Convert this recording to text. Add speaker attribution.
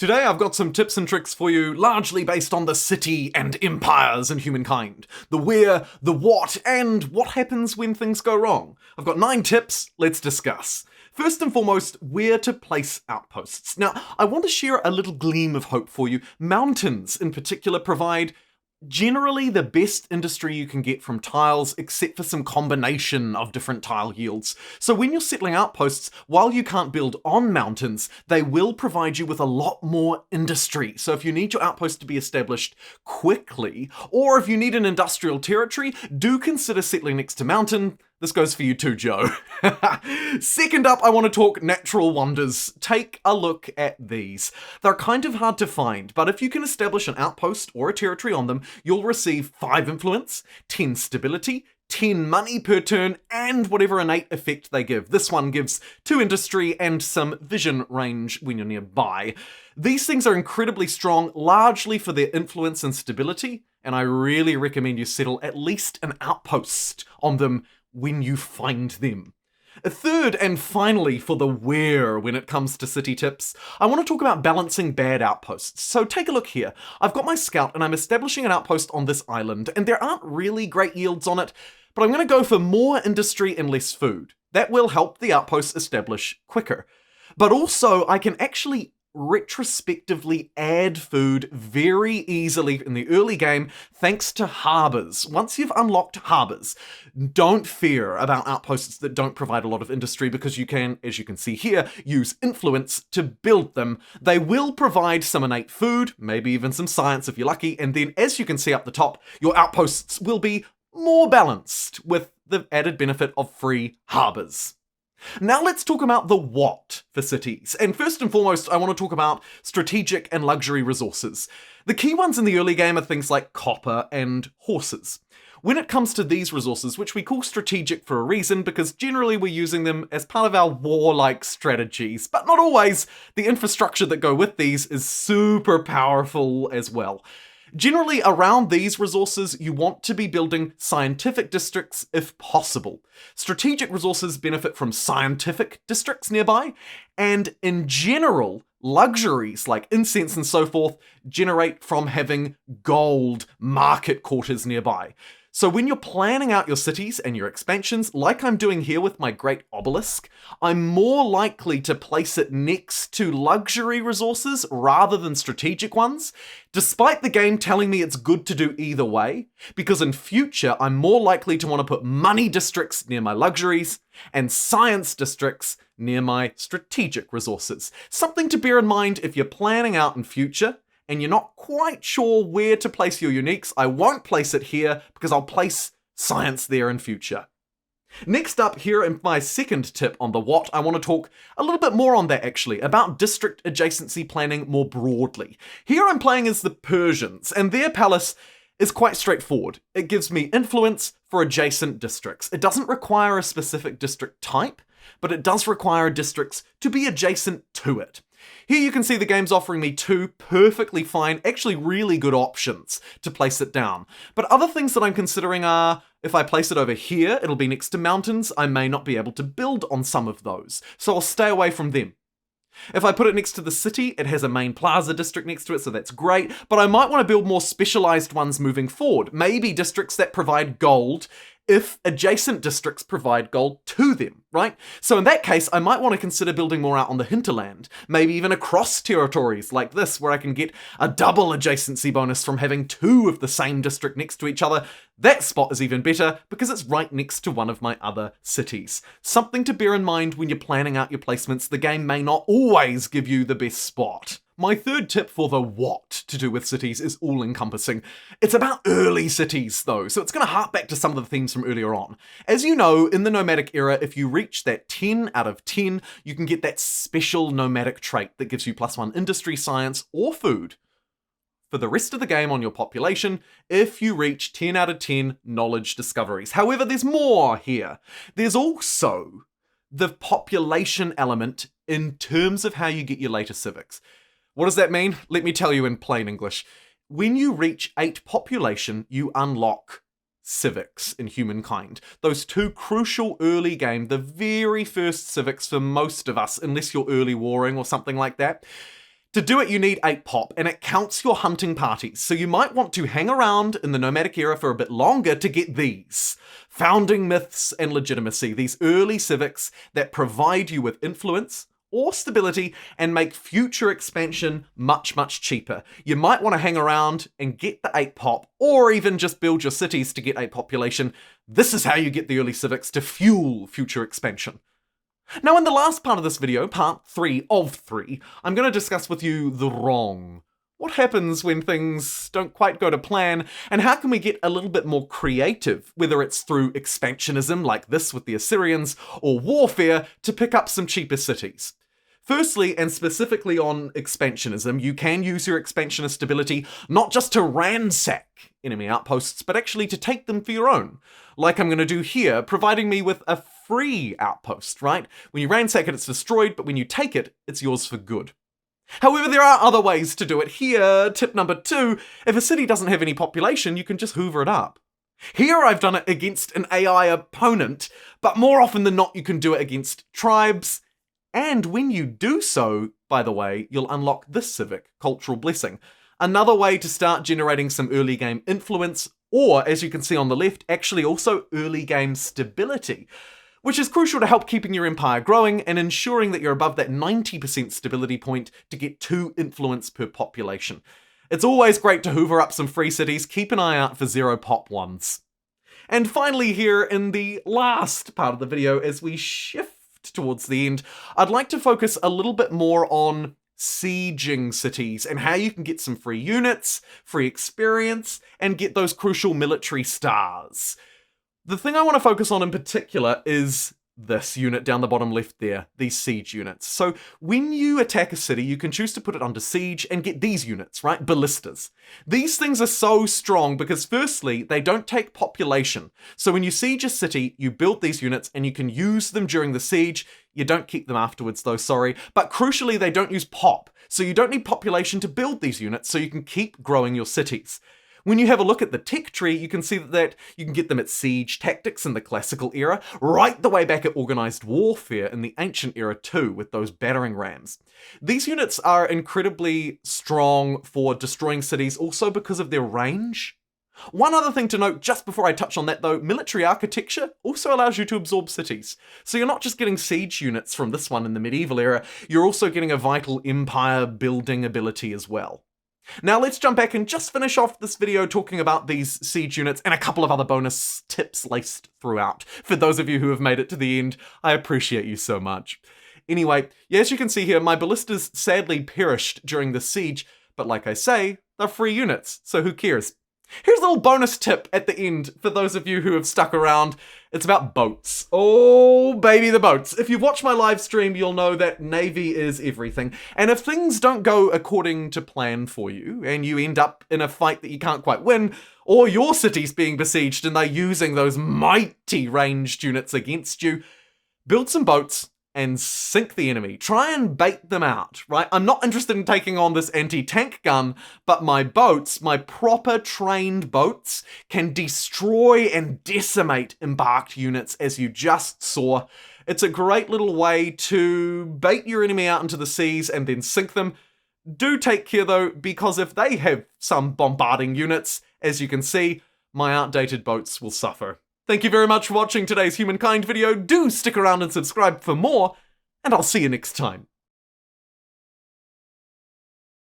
Speaker 1: Today I've got some tips and tricks for you, largely based on the city and empires in Humankind. The where, the what, and what happens when things go wrong. I've got 9 tips, let's discuss. First and foremost, where to place outposts. Now, I want to share a little gleam of hope for you. Mountains, in particular, provide generally the best industry you can get from tiles, except for some combination of different tile yields. So when you're settling outposts, while you can't build on mountains, they will provide you with a lot more industry. So if you need your outpost to be established quickly, or if you need an industrial territory, do consider settling next to mountain. This goes for you too, Joe. Second up, I want to talk natural wonders. Take a look at these. They're kind of hard to find, but if you can establish an outpost or a territory on them, you'll receive 5 influence, 10 stability, 10 money per turn, and whatever innate effect they give. This one gives 2 industry and some vision range when you're nearby. These things are incredibly strong, largely for their influence and stability, and I really recommend you settle at least an outpost on them when you find them. Third and finally, for the where when it comes to city tips, I want to talk about balancing bad outposts. So take a look here. I've got my scout and I'm establishing an outpost on this island, and there aren't really great yields on it, but I'm going to go for more industry and less food. That will help the outpost establish quicker. But also, I can actually retrospectively add food very easily in the early game thanks to harbours. Once you've unlocked harbours, don't fear about outposts that don't provide a lot of industry, because you can, as you can see here, use influence to build them. They will provide some innate food, maybe even some science if you're lucky, and then as you can see up the top, your outposts will be more balanced with the added benefit of free harbours. Now let's talk about the what for cities. And first and foremost, I want to talk about strategic and luxury resources. The key ones in the early game are things like copper and horses. When it comes to these resources, which we call strategic for a reason, because generally we're using them as part of our warlike strategies, but not always, the infrastructure that go with these is super powerful as well. Generally, around these resources, you want to be building scientific districts if possible. Strategic resources benefit from scientific districts nearby, and in general, luxuries like incense and so forth generate from having gold market quarters nearby. So when you're planning out your cities and your expansions, like I'm doing here with my Great Obelisk, I'm more likely to place it next to luxury resources rather than strategic ones, despite the game telling me it's good to do either way, because in future I'm more likely to want to put money districts near my luxuries and science districts near my strategic resources. Something to bear in mind if you're planning out in future and you're not quite sure where to place your uniques. I won't place it here because I'll place science there in future. Next up, here in my second tip on the what, I want to talk a little bit more on that actually, about district adjacency planning more broadly. Here I'm playing as the Persians, and their palace is quite straightforward. It gives me influence for adjacent districts. It doesn't require a specific district type, but it does require districts to be adjacent to it. Here you can see the game's offering me 2 perfectly fine, actually really good options to place it down. But other things that I'm considering are, if I place it over here, it'll be next to mountains. I may not be able to build on some of those, so I'll stay away from them. If I put it next to the city, it has a main plaza district next to it, so that's great, but I might want to build more specialized ones moving forward. Maybe districts that provide gold if adjacent districts provide gold to them, right? So in that case, I might want to consider building more out on the hinterland, maybe even across territories like this, where I can get a double adjacency bonus from having 2 of the same district next to each other. That spot is even better because it's right next to one of my other cities. Something to bear in mind when you're planning out your placements. The game may not always give you the best spot. My third tip for the what to do with cities is all-encompassing. It's about early cities though, so it's going to hark back to some of the themes from earlier on. As you know, in the nomadic era, if you reach that 10 out of 10, you can get that special nomadic trait that gives you +1 industry, science, or food for the rest of the game on your population if you reach 10 out of 10 knowledge discoveries. However, there's more here. There's also the population element in terms of how you get your later civics. What does that mean? Let me tell you in plain English. When you reach 8 population, you unlock civics in Humankind. Those 2 crucial early game, the very first civics for most of us, unless you're early warring or something like that. To do it, you need 8 pop, and it counts your hunting parties, so you might want to hang around in the nomadic era for a bit longer to get these. Founding myths and legitimacy, these early civics that provide you with influence or stability and make future expansion much, much cheaper. You might want to hang around and get the 8 pop, or even just build your cities to get 8 population. This is how you get the early civics to fuel future expansion. Now, in the last part of this video, part 3 of 3, I'm going to discuss with you the wrong. What happens when things don't quite go to plan, and how can we get a little bit more creative, whether it's through expansionism like this with the Assyrians, or warfare to pick up some cheaper cities. Firstly, and specifically on expansionism, you can use your expansionist ability not just to ransack enemy outposts, but actually to take them for your own. Like I'm going to do here, providing me with a free outpost, right? When you ransack it, it's destroyed, but when you take it, it's yours for good. However, there are other ways to do it here. Tip number 2, if a city doesn't have any population, you can just hoover it up. Here I've done it against an AI opponent, but more often than not, you can do it against tribes. And when you do so, by the way, you'll unlock this civic, Cultural Blessing. Another way to start generating some early game influence, or as you can see on the left, actually also early game stability, which is crucial to help keeping your empire growing and ensuring that you're above that 90% stability point to get 2 influence per population. It's always great to hoover up some free cities, keep an eye out for 0 pop ones. And finally here in the last part of the video, as we shift towards the end, I'd like to focus a little bit more on sieging cities and how you can get some free units, free experience, and get those crucial military stars. The thing I want to focus on in particular is this unit down the bottom left there, these siege units. So when you attack a city, you can choose to put it under siege and get these units, right? Ballistas. These things are so strong because firstly, they don't take population. So when you siege a city, you build these units and you can use them during the siege. You don't keep them afterwards though, sorry. But crucially, they don't use pop. So you don't need population to build these units, so you can keep growing your cities. When you have a look at the tech tree, you can see that you can get them at siege tactics in the classical era, right the way back at organized warfare in the ancient era too, with those battering rams. These units are incredibly strong for destroying cities also because of their range. One other thing to note just before I touch on that though, military architecture also allows you to absorb cities. So you're not just getting siege units from this one in the medieval era, you're also getting a vital empire building ability as well. Now let's jump back and just finish off this video talking about these siege units and a couple of other bonus tips laced throughout. For those of you who have made it to the end, I appreciate you so much. Anyway, yeah, as you can see here, my ballistas sadly perished during the siege, but like I say, they're free units, so who cares? Here's a little bonus tip at the end for those of you who have stuck around. It's about boats. Oh, baby, the boats. If you've watched my live stream, you'll know that Navy is everything. And if things don't go according to plan for you, and you end up in a fight that you can't quite win, or your city's being besieged and they're using those mighty ranged units against you, build some boats and sink the enemy. Try and bait them out, right? I'm not interested in taking on this anti-tank gun, but my boats, my proper trained boats, can destroy and decimate embarked units, as you just saw. It's a great little way to bait your enemy out into the seas and then sink them. Do take care though, because if they have some bombarding units, as you can see, my outdated boats will suffer. Thank you very much for watching today's Humankind video. Do stick around and subscribe for more, and I'll see you next time.